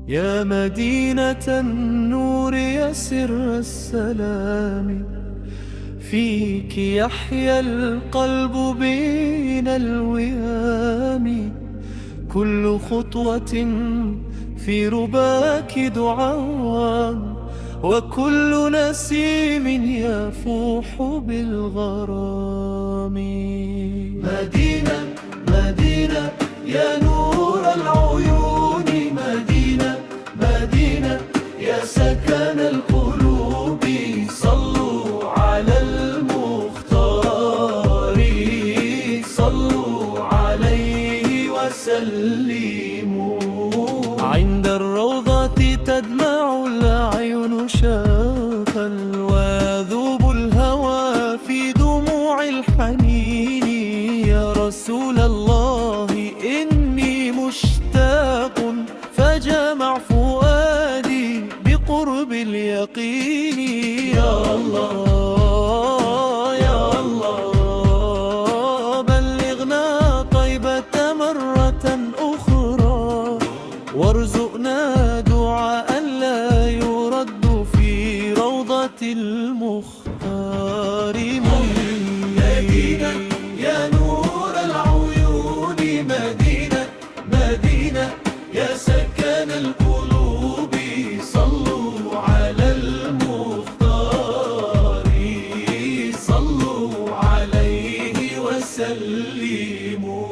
يا مدينة النور يا سر السلام، فيك يحيا القلب بين الوئام. كل خطوة في رباك دعاء، وكل نسيم يفوح بالغرام. مدينة مدينة يا نور العيون، مدينة مدينة يا سكن القلوب. صلوا على المختار، صلوا عليه وسلموا. عند الروضة تدمع الأعين شغفا، ويذوب الهوى في دموع الحنين. يا رسول الله إني مشتاق، فجمع فؤادي بقرب اليقين. يا الله يا الله، بلغنا طيبة مرة أخرى، وارزقنا دعاء لا يرد في روضة المختار. مدينة يا نور العيون، مدينة مدينة يا سكن القلوب. صلوا على المختار، صلوا عليه وسلموا.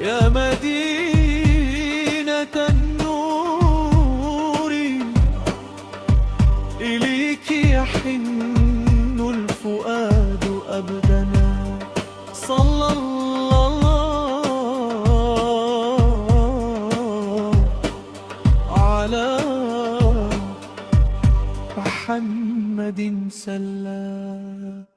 يا مدينة النور، إليك يحن الفؤاد أبدنا. صلى الله على محمد سلام.